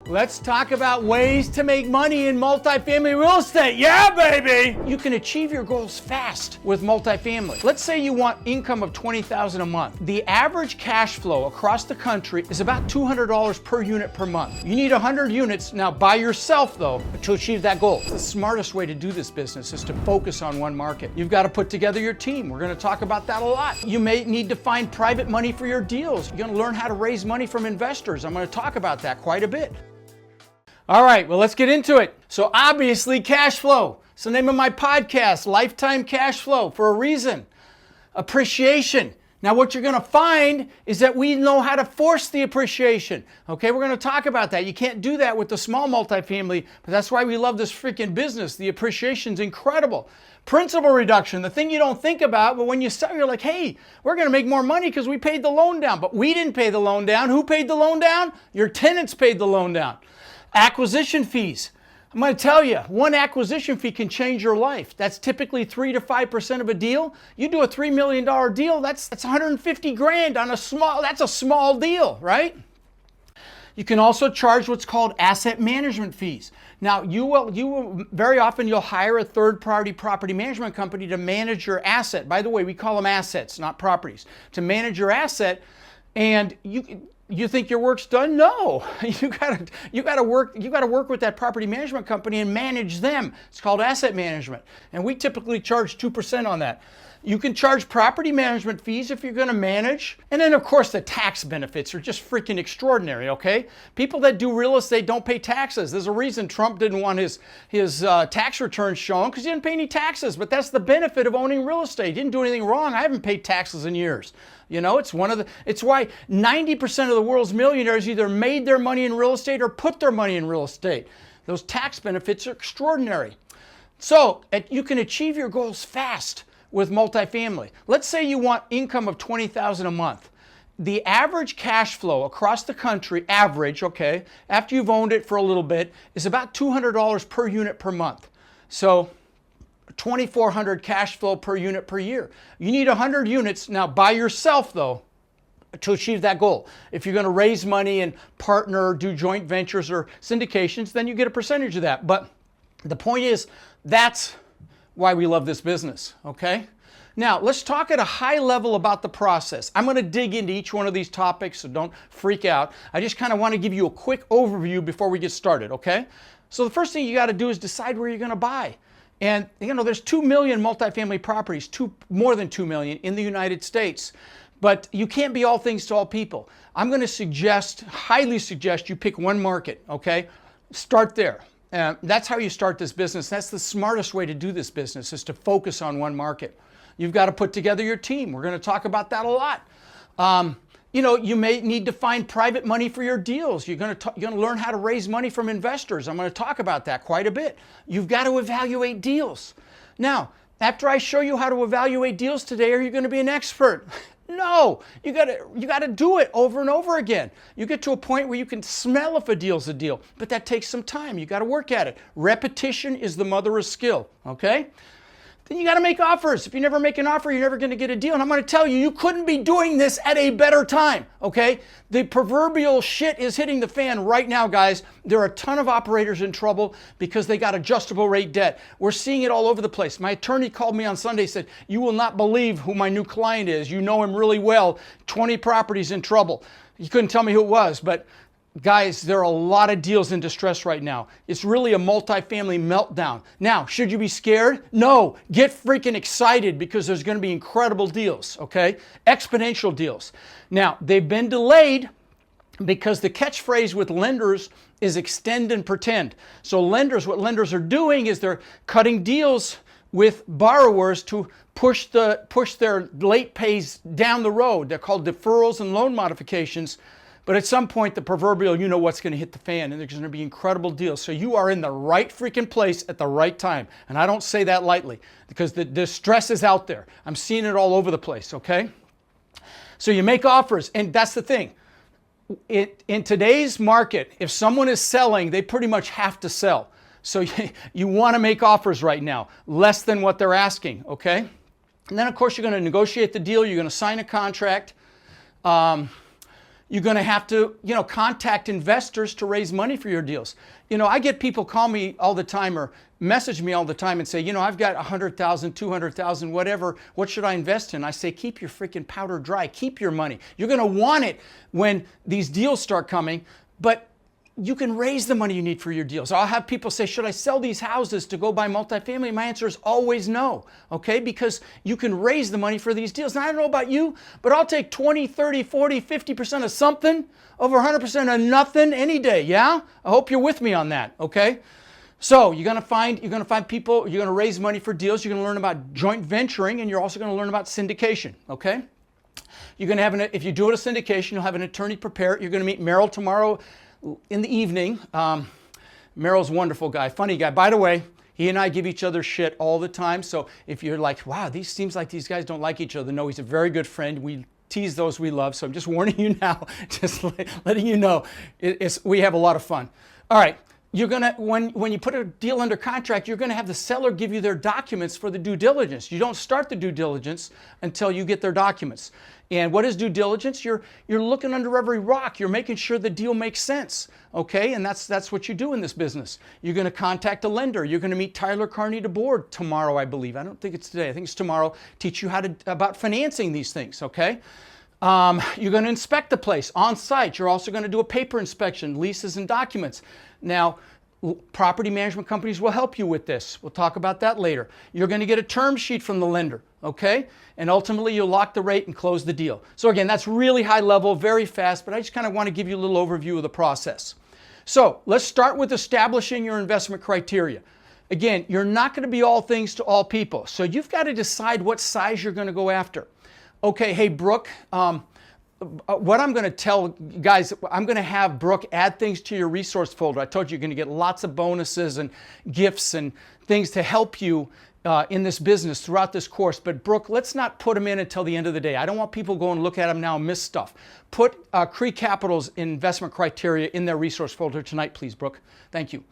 Let's talk about ways to make money in multifamily real estate. Yeah, baby! You can achieve your goals fast with multifamily. Let's say you want income of $20,000 a month. The average cash flow across the country is about $200 per unit per month. You need 100 units now by yourself though to achieve that goal. The smartest way to do this business is to focus on one market. You've got to put together your team. We're going to talk about that a lot. You may need to find private money for your deals. You're going to learn how to raise money from investors. I'm going to talk about that quite a bit. All right, well, let's get into it. So obviously, cash flow. It's the name of my podcast, Lifetime Cash Flow, for a reason. Appreciation. Now, what you're going to find is that we know how to force the appreciation. Okay, we're going to talk about that. You can't do that with the small multifamily, but that's why we love this freaking business. The appreciation's incredible. Principal reduction, the thing you don't think about, but when you start, you're like, hey, we're going to make more money because we paid the loan down. But we didn't pay the loan down. Who paid the loan down? Your tenants paid the loan down. Acquisition fees. I'm going to tell you, one acquisition fee can change your life. That's typically 3 to 5% of a deal. You do a $3 million deal, that's 150 grand on that's a small deal, right? You can also charge what's called asset management fees. Now, you will very often you'll hire a third-party property management company to manage your asset. By the way, we call them assets, not properties. To manage your asset, and you think your work's done? No, you gotta work with that property management company and manage them. It's called asset management, and we typically charge 2% on that. You can charge property management fees if you're going to manage, and then of course the tax benefits are just freaking extraordinary. Okay, people that do real estate don't pay taxes. There's a reason Trump didn't want his tax returns shown, because he didn't pay any taxes. But that's the benefit of owning real estate. He didn't do anything wrong. I haven't paid taxes in years. You know, it's why 90% of the world's millionaires either made their money in real estate or put their money in real estate. Those tax benefits are extraordinary. So you can achieve your goals fast with multifamily. Let's say you want income of $20,000 a month. The average cash flow across the country, okay, after you've owned it for a little bit, is about $200 per unit per month. So $2,400 cash flow per unit per year. You need 100 units now by yourself though to achieve that goal. If you're going to raise money and partner, do joint ventures or syndications, then you get a percentage of that. But the point is, that's why we love this business, okay? Now, let's talk at a high level about the process. I'm going to dig into each one of these topics, so don't freak out. I just kind of want to give you a quick overview before we get started, okay? So the first thing you got to do is decide where you're going to buy. And, you know, there's 2 million multifamily properties, more than 2 million in the United States. But you can't be all things to all people. I'm going to highly suggest you pick one market, okay? Start there. That's how you start this business. That's the smartest way to do this business, is to focus on one market. You've got to put together your team. We're going to talk about that a lot. You know, you may need to find private money for your deals. You're going to learn how to raise money from investors. I'm going to talk about that quite a bit. You've got to evaluate deals. Now, after I show you how to evaluate deals today, are you going to be an expert? No, you got to do it over and over again. You get to a point where you can smell if a deal's a deal, but that takes some time. You got to work at it. Repetition is the mother of skill, okay? Then you got to make offers. If you never make an offer, you're never going to get a deal. And I'm going to tell you, you couldn't be doing this at a better time, okay? The proverbial shit is hitting the fan right now, guys. There are a ton of operators in trouble because they got adjustable rate debt. We're seeing it all over the place. My attorney called me on Sunday, said, you will not believe who my new client is. You know him really well. 20 properties in trouble. He couldn't tell me who it was, but guys, there are a lot of deals in distress right now. It's really a multifamily meltdown. Now, should you be scared? No, get freaking excited because there's going to be incredible deals, okay? Exponential deals. Now, they've been delayed because the catchphrase with lenders is extend and pretend. So what lenders are doing is they're cutting deals with borrowers to push their late pays down the road. They're called deferrals and loan modifications. But at some point, the proverbial, you know what's going to hit the fan, and there's going to be incredible deals. So you are in the right freaking place at the right time. And I don't say that lightly because the stress is out there. I'm seeing it all over the place, okay? So you make offers, and that's the thing. In today's market, if someone is selling, they pretty much have to sell. So you want to make offers right now, less than what they're asking, okay? And then, of course, you're going to negotiate the deal. You're going to sign a contract. You're going to have to, contact investors to raise money for your deals. I get people call me all the time or message me all the time and say, I've got 100,000, 200,000, whatever. What should I invest in? I say, keep your freaking powder dry. Keep your money. You're going to want it when these deals start coming, but you can raise the money you need for your deals. I'll have people say, should I sell these houses to go buy multifamily? My answer is always no, okay? Because you can raise the money for these deals. Now, I don't know about you, but I'll take 20, 30, 40, 50% of something over 100% of nothing any day, yeah? I hope you're with me on that, okay? So you're gonna find people, you're gonna raise money for deals, you're gonna learn about joint venturing, and you're also gonna learn about syndication, okay? You're gonna have if you do it a syndication, you'll have an attorney prepare it. You're gonna meet Merrill tomorrow in the evening. Merrill's a wonderful guy, funny guy. By the way, he and I give each other shit all the time. So if you're like, wow, seems like these guys don't like each other. No, he's a very good friend. We tease those we love. So I'm just warning you now, just letting you know, we have a lot of fun. All right. You're gonna, when you put a deal under contract, you're gonna have the seller give you their documents for the due diligence. You don't start the due diligence until you get their documents. And what is due diligence? You're looking under every rock. You're making sure the deal makes sense, okay? And that's what you do in this business. You're gonna contact a lender. You're gonna meet Tyler Carney DeBoer tomorrow, I believe. I don't think it's today. I think it's tomorrow. Teach you about financing these things, okay? You're going to inspect the place on site. You're also going to do a paper inspection, leases and documents. Now, property management companies will help you with this. We'll talk about that later. You're going to get a term sheet from the lender, okay? And ultimately, you'll lock the rate and close the deal. So again, that's really high level, very fast, but I just kind of want to give you a little overview of the process. So let's start with establishing your investment criteria. Again, you're not going to be all things to all people. So you've got to decide what size you're going to go after. Okay, hey, Brooke, what I'm going to tell guys, I'm going to have Brooke add things to your resource folder. I told you you're going to get lots of bonuses and gifts and things to help you in this business throughout this course. But Brooke, let's not put them in until the end of the day. I don't want people going to look at them now and miss stuff. Put Cree Capital's investment criteria in their resource folder tonight, please, Brooke. Thank you.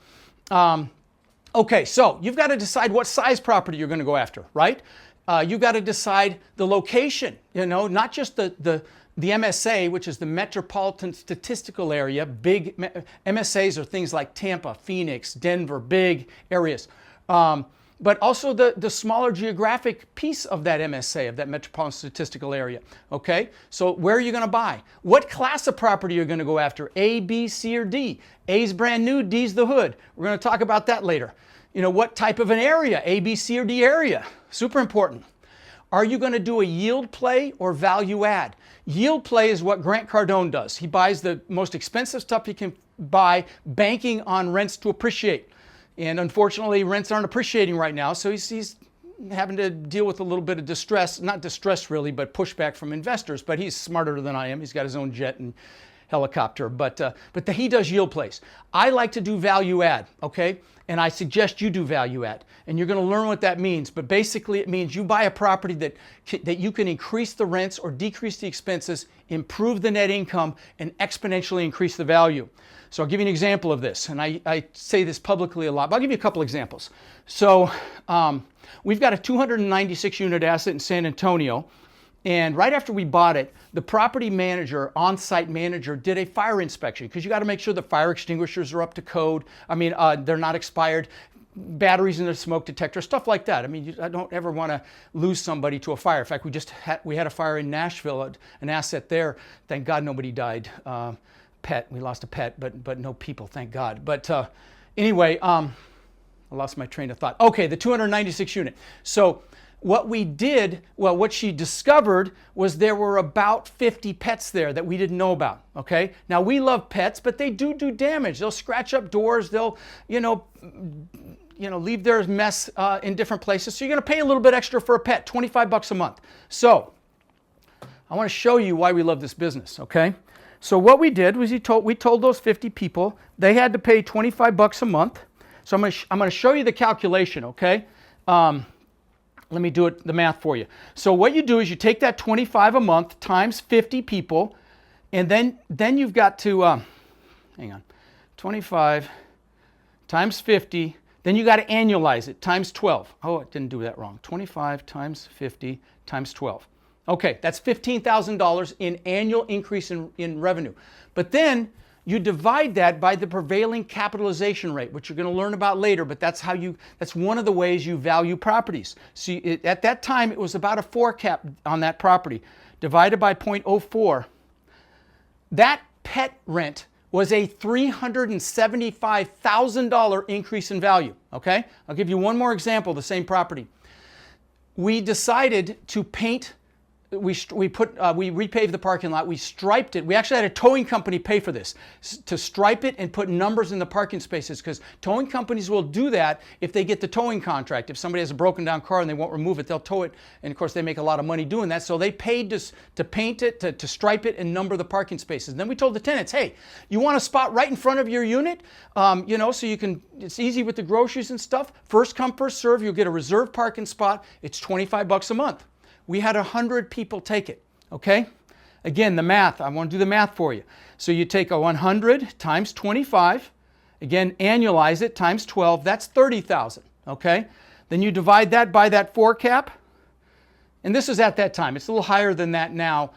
Okay, so you've got to decide what size property you're going to go after, right? You've got to decide the location, not just the MSA, which is the Metropolitan Statistical Area. Big MSAs are things like Tampa, Phoenix, Denver, big areas. But also the smaller geographic piece of that MSA, of that Metropolitan Statistical Area. Okay, so where are you going to buy? What class of property you're going to go after? A, B, C, or D? A's brand new, D's the hood. We're going to talk about that later. What type of an area? A, B, C, or D area? Super important. Are you going to do a yield play or value add? Yield play is what Grant Cardone does. He buys the most expensive stuff he can buy, banking on rents to appreciate. And unfortunately, rents aren't appreciating right now, so he's having to deal with a little bit of distress, not distress really, but pushback from investors. But he's smarter than I am. He's got his own jet and helicopter, but he does yield plays. I like to do value add, okay? And I suggest you do value add. And you're going to learn what that means. But basically, it means you buy a property that you can increase the rents or decrease the expenses, improve the net income, and exponentially increase the value. So I'll give you an example of this. And I say this publicly a lot, but I'll give you a couple examples. So we've got a 296 unit asset in San Antonio. And right after we bought it, the property manager, on-site manager, did a fire inspection because you got to make sure the fire extinguishers are up to code. I mean, they're not expired. Batteries in the smoke detector, stuff like that. I mean, I don't ever want to lose somebody to a fire. In fact, we had a fire in Nashville, an asset there. Thank God nobody died. We lost a pet, but no people, thank God. But anyway, I lost my train of thought. Okay, the 296 unit. So what we did, what she discovered was there were about 50 pets there that we didn't know about, okay? Now, we love pets, but they do damage. They'll scratch up doors. They'll, leave their mess in different places. So you're going to pay a little bit extra for a pet, $25 a month. So I want to show you why we love this business, okay? So what we did was we told those 50 people they had to pay $25 a month. So I'm going to show you the calculation, okay? Let me do the math for you. So what you do is you take that 25 a month times 50 people, and then you've got to, hang on, 25 times 50, then you got to annualize it times 12. Oh, I didn't do that wrong. 25 times 50 times 12. Okay, that's $15,000 in annual increase in revenue. But then you divide that by the prevailing capitalization rate, which you're going to learn about later, but that's one of the ways you value properties. So at that time, it was about a 4 cap on that property, divided by 0.04. That pet rent was a $375,000 increase in value, okay? I'll give you one more example of the same property. We decided to paint, we repaved the parking lot, we striped it. We actually had a towing company pay for this, to stripe it and put numbers in the parking spaces, because towing companies will do that if they get the towing contract. If somebody has a broken down car and they won't remove it, they'll tow it, and of course they make a lot of money doing that. So they paid to paint it, to stripe it and number the parking spaces. And then we told the tenants, hey, you want a spot right in front of your unit, you know, so you can, it's easy with the groceries and stuff. First come, first serve, you'll get a reserved parking spot. It's $25 a month. We had 100 people take it, okay? Again, the math, I want to do the math for you. So you take a 100 times 25, again, annualize it times 12, that's 30,000, okay? Then you divide that by that 4 cap, and this is at that time. It's a little higher than that now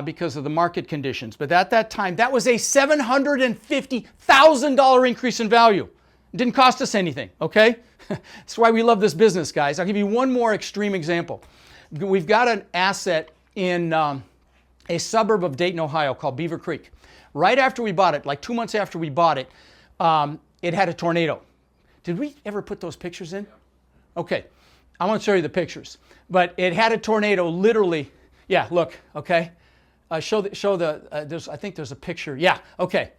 because of the market conditions, but at that time, that was a $750,000 increase in value. It didn't cost us anything, okay? That's why we love this business, guys. I'll give you one more extreme example. We've got an asset in a suburb of Dayton, Ohio called Beaver Creek. Right after we bought it, like 2 months after we bought it, it had a tornado. Did we ever put those pictures in? Okay, I want to show you the pictures. But it had a tornado literally, yeah, look, okay. I think there's a picture. Yeah, okay.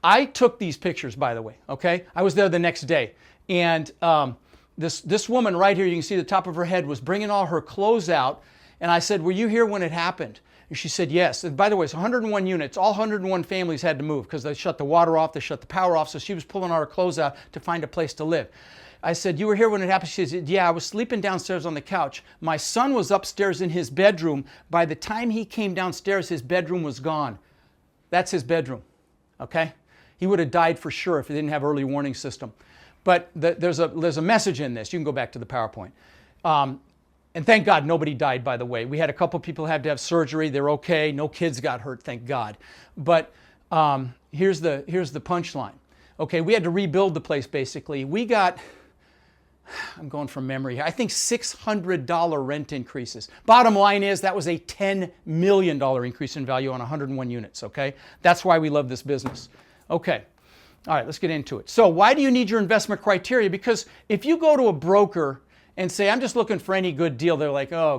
I took these pictures, by the way, okay? I was there the next day. And this woman right here, you can see the top of her head, was bringing all her clothes out. And I said, were you here when it happened? And she said, yes. And by the way, it's 101 units. All 101 families had to move because they shut the water off, they shut the power off. So she was pulling all her clothes out to find a place to live. I said, you were here when it happened? She said, yeah, I was sleeping downstairs on the couch. My son was upstairs in his bedroom. By the time he came downstairs, his bedroom was gone. That's his bedroom, okay? He would have died for sure if he didn't have early warning system. But there's a message in this. You can go back to the PowerPoint. And thank God nobody died, by the way. We had a couple people who had to have surgery. They're okay. No kids got hurt, thank God. But here's the punchline. Okay, we had to rebuild the place, basically. We got, I'm going from memory here, I think $600 rent increases. Bottom line is that was a $10 million increase in value on 101 units, okay? That's why we love this business. Okay. All right, let's get into it. So why do you need your investment criteria? Because if you go to a broker and say, I'm just looking for any good deal, they're like, oh,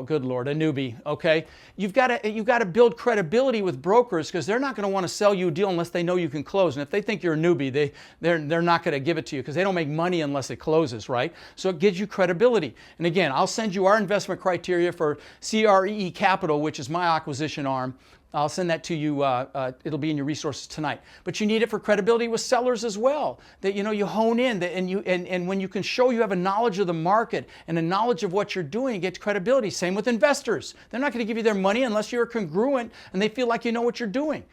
good Lord, a newbie, okay? You've got to build credibility with brokers because they're not going to want to sell you a deal unless they know you can close. And if they think you're a newbie, they're not going to give it to you because they don't make money unless it closes, right? So it gives you credibility. And again, I'll send you our investment criteria for CREE Capital, which is my acquisition arm. I'll send that to you. It'll be in your resources tonight. But you need it for credibility with sellers as well. That you hone in, and when you can show you have a knowledge of the market and a knowledge of what you're doing, it gets credibility. Same with investors. They're not going to give you their money unless you're congruent and they feel like you know what you're doing.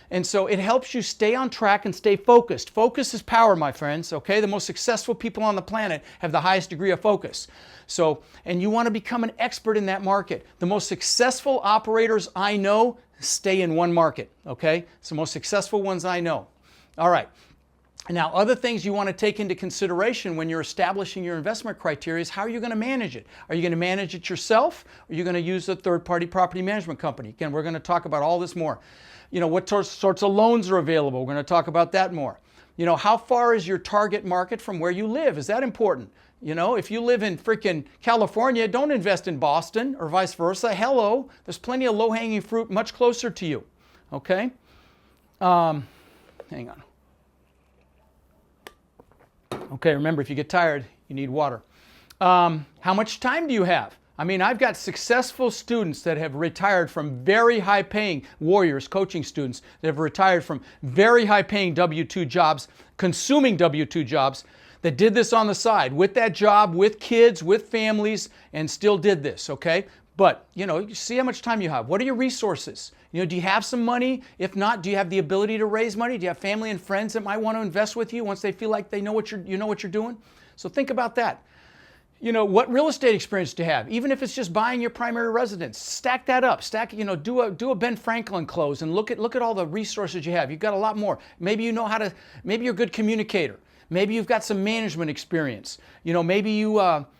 And so it helps you stay on track and stay focused. Focus is power, my friends, okay? The most successful people on the planet have the highest degree of focus. So, and you want to become an expert in that market. The most successful operators I know stay in one market, okay? It's the most successful ones I know. All right. Now, other things you want to take into consideration when you're establishing your investment criteria is how are you going to manage it? Are you going to manage it yourself? Or are you going to use a third-party property management company? Again, we're going to talk about all this more. You know, what sorts of loans are available? We're going to talk about that more. You know, how far is your target market from where you live? Is that important? You know, if you live in freaking California, don't invest in Boston or vice versa. Hello, there's plenty of low-hanging fruit much closer to you, okay? Hang on. Okay, remember, if you get tired, you need water. How much time do you have? I mean, I've got successful students that have retired from very high-paying warriors, coaching students that have retired from very high-paying W-2 jobs, consuming W-2 jobs, that did this on the side with that job, with kids, with families, and still did this, okay? But, you know, you see how much time you have. What are your resources? You know, do you have some money? If not, do you have the ability to raise money? Do you have family and friends that might want to invest with you once they feel like they know what you're doing? So think about that. What real estate experience do you have? Even if it's just buying your primary residence, stack that up. Do a Ben Franklin close and look at all the resources you have. You've got a lot more. Maybe maybe you're a good communicator. Maybe you've got some management experience. Maybe you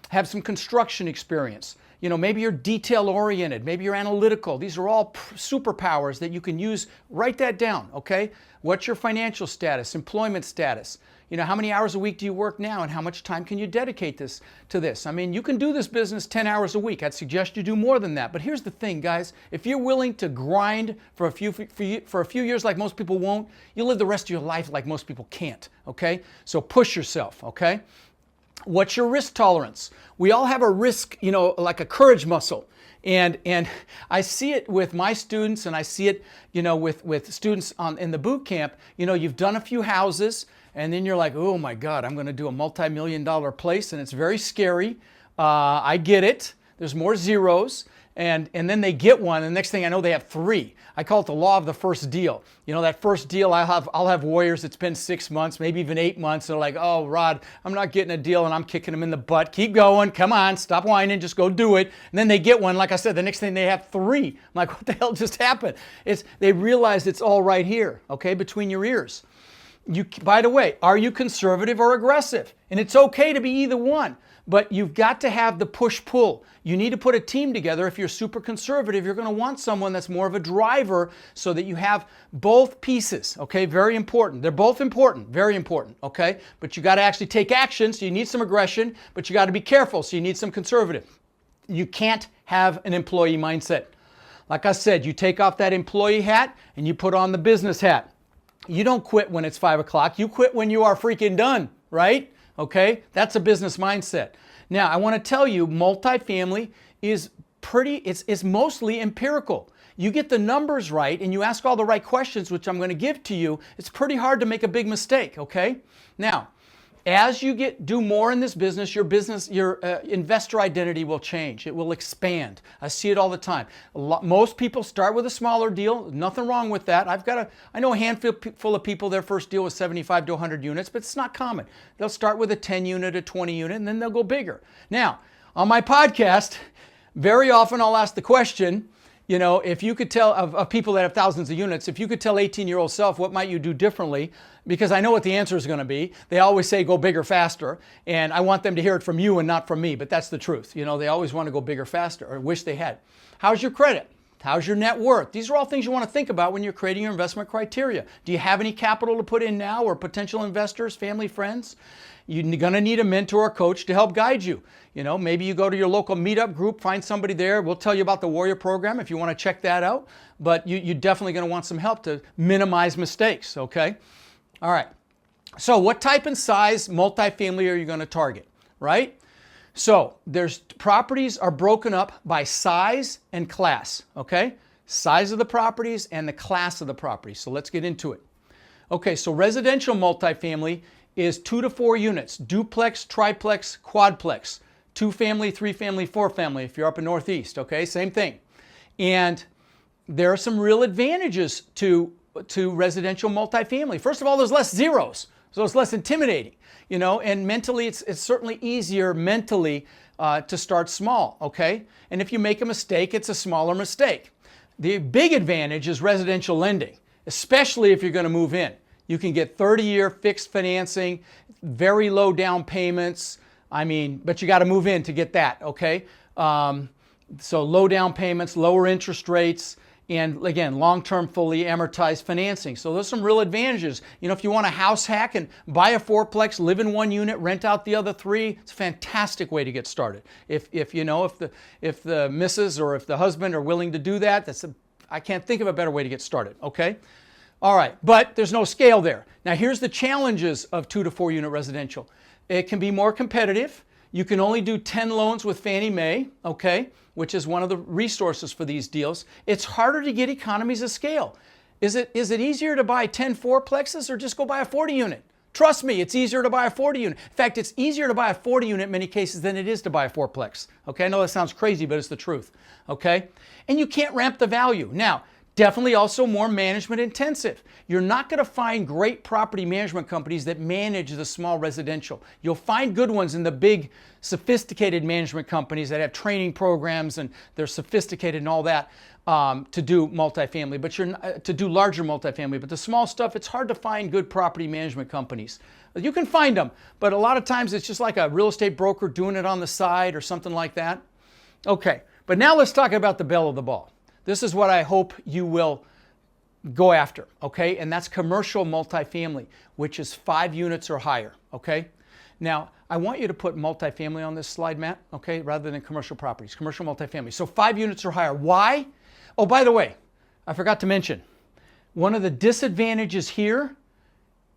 have some construction experience. Maybe you're detail oriented. Maybe you're analytical. These are all superpowers that you can use. Write that down, okay? What's your financial status, employment status? How many hours a week do you work now, and how much time can you dedicate to this? I mean, you can do this business 10 hours a week. I'd suggest you do more than that. But here's the thing, guys. If you're willing to grind for a few years like most people won't, you'll live the rest of your life like most people can't, okay? So push yourself, okay? What's your risk tolerance? We all have a risk, like a courage muscle. And I see it with my students, and I see it, with students in the boot camp. You've done a few houses, and then you're like, oh my God, I'm going to do a multi-million-dollar place, and it's very scary. I get it. There's more zeros. And then they get one, and the next thing I know, they have three. I call it the law of the first deal. That first deal, I'll have warriors. It's been 6 months, maybe even 8 months. They're like, oh, Rod, I'm not getting a deal, and I'm kicking them in the butt. Keep going. Come on. Stop whining. Just go do it. And then they get one. Like I said, the next thing they have three. I'm like, what the hell just happened? They realize it's all right here, okay, between your ears. By the way, are you conservative or aggressive? And it's okay to be either one, but you've got to have the push-pull. You need to put a team together. If you're super conservative, you're going to want someone that's more of a driver so that you have both pieces, okay? Very important. They're both important, very important, okay? But you got to actually take action, so you need some aggression, but you got to be careful, so you need some conservative. You can't have an employee mindset. Like I said, you take off that employee hat and you put on the business hat. You don't quit when it's 5 o'clock. You quit when you are freaking done, right? Okay? That's a business mindset. Now, I want to tell you, multifamily is it's mostly empirical. You get the numbers right and you ask all the right questions, which I'm going to give to you, it's pretty hard to make a big mistake, okay? Now, as you do more in this business, your investor identity will change. It will expand. I see it all the time. Most people start with a smaller deal. Nothing wrong with that. I know a handful of people, their first deal was 75 to 100 units, but it's not common. They'll start with a 10 unit, a 20 unit, and then they'll go bigger. Now, on my podcast, very often I'll ask the question, if you could tell of people that have thousands of units, if you could tell 18-year-old self, what might you do differently? Because I know what the answer is going to be. They always say go bigger, faster. And I want them to hear it from you and not from me, but that's the truth. They always want to go bigger, faster, or wish they had. How's your credit? How's your net worth? These are all things you want to think about when you're creating your investment criteria. Do you have any capital to put in now, or potential investors, family, friends? You're going to need a mentor or coach to help guide you. Maybe you go to your local meetup group, find somebody there. We'll tell you about the Warrior Program if you want to check that out. But you're definitely going to want some help to minimize mistakes, okay? All right. So what type and size multifamily are you going to target, right? So properties are broken up by size and class, okay? Size of the properties and the class of the property. So let's get into it. Okay, so residential multifamily is 2 to 4 units, duplex, triplex, quadplex, 2-family, 3-family, 4-family if you're up in Northeast, okay? Same thing. And there are some real advantages to residential multifamily. First of all, there's less zeros, so it's less intimidating, and mentally it's certainly easier mentally to start small, okay? And if you make a mistake, it's a smaller mistake. The big advantage is residential lending, especially if you're going to move in. You can get 30-year fixed financing, very low down payments. But you got to move in to get that, okay? So low down payments, lower interest rates, and again, long-term fully amortized financing. So there's some real advantages. If you want a house hack and buy a fourplex, live in one unit, rent out the other 3, it's a fantastic way to get started. If the missus or if the husband are willing to do that, I can't think of a better way to get started, okay? All right, but there's no scale there. Now here's the challenges of 2 to 4 unit residential. It can be more competitive. You can only do 10 loans with Fannie Mae, okay, which is one of the resources for these deals. It's harder to get economies of scale. Is it easier to buy 10 fourplexes or just go buy a 40 unit? Trust me, it's easier to buy a 40 unit. In fact, it's easier to buy a 40 unit in many cases than it is to buy a fourplex. Okay, I know that sounds crazy, but it's the truth. Okay, and you can't ramp the value. Now, Definitely also more management intensive. You're not going to find great property management companies that manage the small residential. You'll find good ones in the big sophisticated management companies that have training programs and they're sophisticated and all that to do multifamily, but to do larger multifamily. But the small stuff, it's hard to find good property management companies. You can find them, but a lot of times it's just like a real estate broker doing it on the side or something like that. Okay, but now let's talk about the belle of the ball. This is what I hope you will go after, okay? And that's commercial multifamily, which is 5 units or higher, okay? Now, I want you to put multifamily on this slide, Matt, okay, rather than commercial properties, commercial multifamily. So 5 units or higher. Why? Oh, by the way, I forgot to mention, one of the disadvantages here,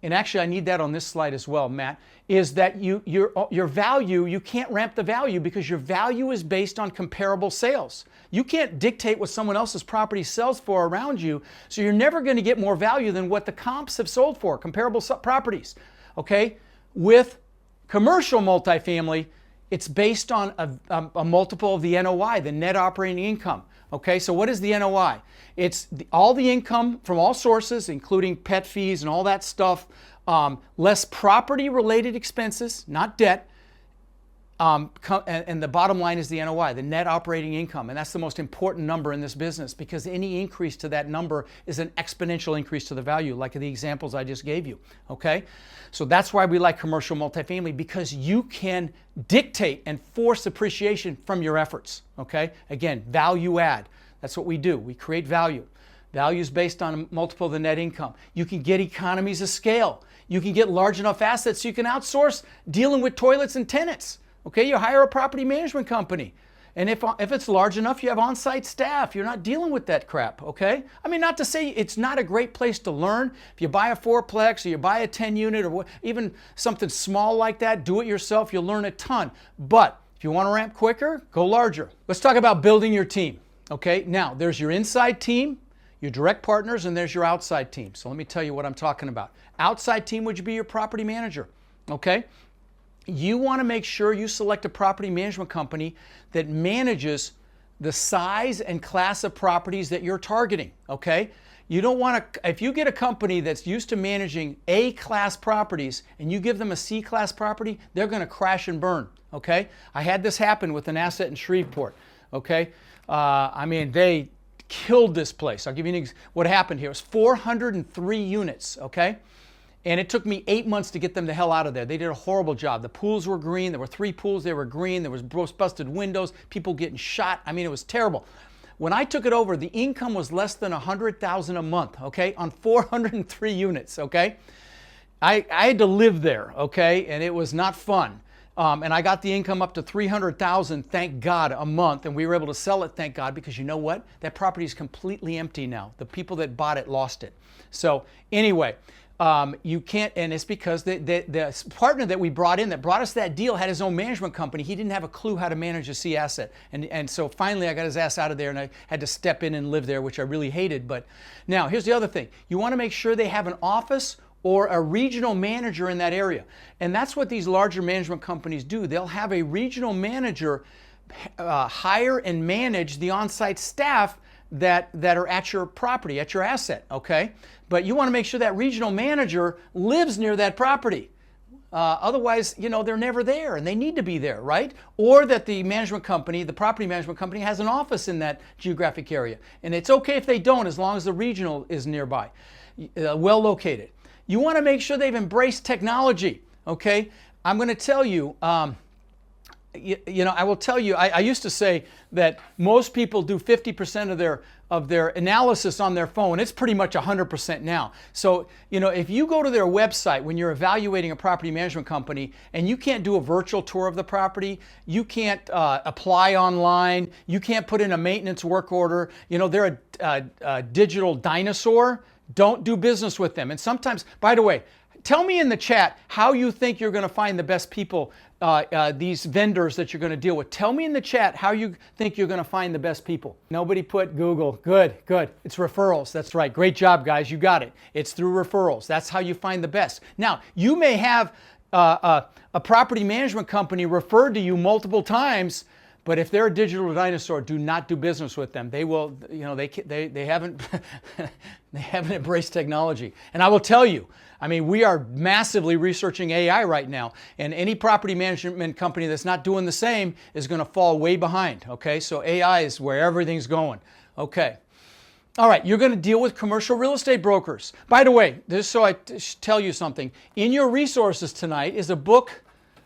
and actually I need that on this slide as well, Matt, is that your value, you can't ramp the value because your value is based on comparable sales. You can't dictate what someone else's property sells for around you, so you're never going to get more value than what the comps have sold for, comparable properties, okay? With commercial multifamily, it's based on a multiple of the NOI, the net operating income. Okay, so what is the NOI? It's all the income from all sources, including pet fees and all that stuff, less property-related expenses, not debt, and the bottom line is the NOI, the net operating income, and that's the most important number in this business because any increase to that number is an exponential increase to the value, like the examples I just gave you, okay? So that's why we like commercial multifamily, because you can dictate and force appreciation from your efforts, okay? Again, value add, that's what we do, we create value. Value is based on a multiple of the net income. You can get economies of scale. You can get large enough assets so you can outsource dealing with toilets and tenants. Okay, you hire a property management company. And if it's large enough, you have on-site staff. You're not dealing with that crap, okay? I mean, not to say it's not a great place to learn. If you buy a fourplex or you buy a 10-unit or even something small like that, do it yourself, you'll learn a ton. But if you want to ramp quicker, go larger. Let's talk about building your team, okay? Now, there's your inside team, your direct partners, and there's your outside team. So let me tell you what I'm talking about. Outside team would be your property manager, okay? You want to make sure you select a property management company that manages the size and class of properties that you're targeting, okay? You don't want to, if you get a company that's used to managing A-class properties and you give them a C-class property, they're going to crash and burn, okay? I had this happen with an asset in Shreveport, okay? I mean, they killed this place. I'll give you what happened here. It was 403 units, okay? And it took me 8 months to get them the hell out of there. They did a horrible job. The pools were green. There were 3 pools. They were green. There was busted windows, people getting shot. I mean, it was terrible. When I took it over, the income was less than $100,000 a month, okay, on 403 units, okay? I had to live there, okay, and it was not fun. And I got the income up to $300,000, thank God, a month, and we were able to sell it, thank God, because you know what? That property is completely empty now. The people that bought it lost it. So anyway, you can't, and it's because the partner that we brought in that brought us that deal had his own management company. He didn't have a clue how to manage a C asset. And so finally I got his ass out of there and I had to step in and live there, which I really hated. But now here's the other thing. You want to make sure they have an office or a regional manager in that area. And that's what these larger management companies do. They'll have a regional manager hire and manage the on-site staff that are at your property, at your asset, okay? But you want to make sure that regional manager lives near that property. Otherwise, you know, they're never there and they need to be there, right? Or that the management company, the property management company has an office in that geographic area. And it's okay if they don't, as long as the regional is nearby, well located. You want to make sure they've embraced technology, okay? I'm going to tell you, you know, I will tell you, I used to say that most people do 50% of their analysis on their phone. It's pretty much 100% now. So, you know, if you go to their website when you're evaluating a property management company and you can't do a virtual tour of the property, you can't apply online, you can't put in a maintenance work order, you know, they're a digital dinosaur, don't do business with them. And sometimes, by the way, tell me in the chat how you think you're going to find the best people, these vendors that you're going to deal with. Tell me in the chat how you think you're going to find the best people. Nobody put Google. Good, good. It's referrals. That's right. Great job, guys. You got it. It's through referrals. That's how you find the best. Now, you may have a property management company referred to you multiple times But if they're a digital dinosaur, do not do business with them. They will, you know, they haven't they haven't embraced technology. And I will tell you, I mean, we are massively researching AI right now, and any property management company that's not doing the same is going to fall way behind. Okay, so AI is where everything's going. Okay. All right, you're going to deal with commercial real estate brokers. By the way, just so I tell you something, in your resources tonight is a book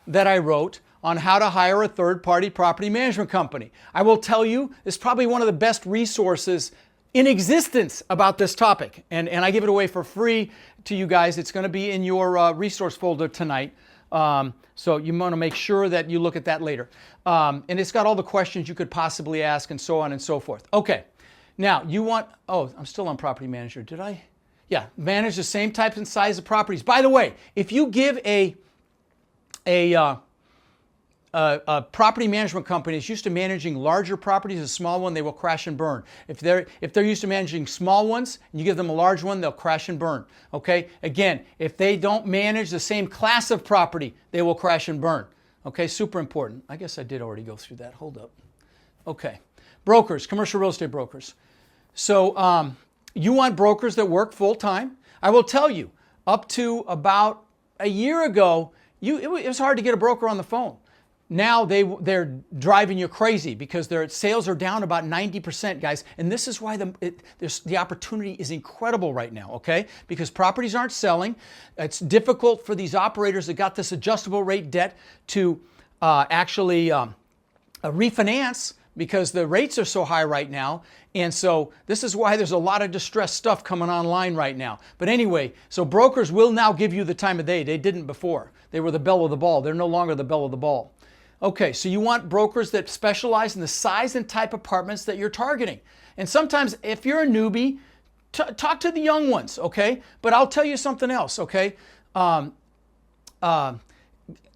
that I wrote on how to hire a third-party property management company. I will tell you, it's probably one of the best resources in existence about this topic. And I give it away for free to you guys. It's going to be in your resource folder tonight. So you want to make sure that you look at that later. And it's got all the questions you could possibly ask and so on and so forth. Okay. Now, you want, oh, I'm still on property manager. Did I? Yeah, manage the same types and size of properties. By the way, if you give a property management company is used to managing larger properties, a small one, they will crash and burn. If they're used to managing small ones and you give them a large one, they'll crash and burn. Okay? Again, if they don't manage the same class of property, they will crash and burn. Okay? Super important. I guess I did already go through that. Hold up. Okay. Brokers, commercial real estate brokers. So you want brokers that work full time. I will tell you, up to about a year ago, it was hard to get a broker on the phone. Now they're driving you crazy because their sales are down about 90%, guys. And this is why the opportunity is incredible right now, okay? Because properties aren't selling. It's difficult for these operators that got this adjustable rate debt to actually refinance, because the rates are so high right now. And so this is why there's a lot of distressed stuff coming online right now. But anyway, so brokers will now give you the time of day. They didn't before. They were the belle of the ball. They're no longer the belle of the ball. Okay, so you want brokers that specialize in the size and type apartments that you're targeting. And sometimes if you're a newbie, talk to the young ones, okay? But I'll tell you something else, okay?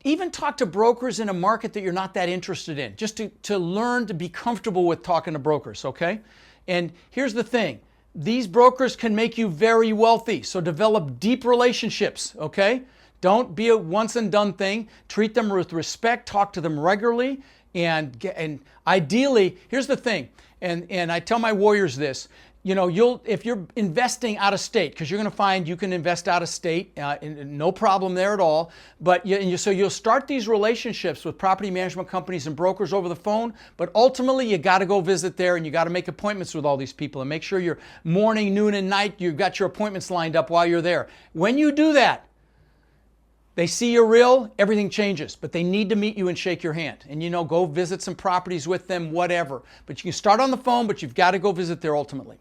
Even talk to brokers in a market that you're not that interested in, just to learn to be comfortable with talking to brokers, okay? And here's the thing. These brokers can make you very wealthy, so develop deep relationships, okay? Don't be a once and done thing. Treat them with respect, talk to them regularly, and ideally, here's the thing, and I tell my warriors this, you know, if you're investing out of state, because you're going to find you can invest out of state, no problem there at all. But so you'll start these relationships with property management companies and brokers over the phone. But ultimately, you got to go visit there and you got to make appointments with all these people and make sure you're morning, noon, and night. You've got your appointments lined up while you're there. When you do that, they see you're real, everything changes, but they need to meet you and shake your hand. And, you know, go visit some properties with them, whatever. But you can start on the phone, but you've got to go visit there ultimately.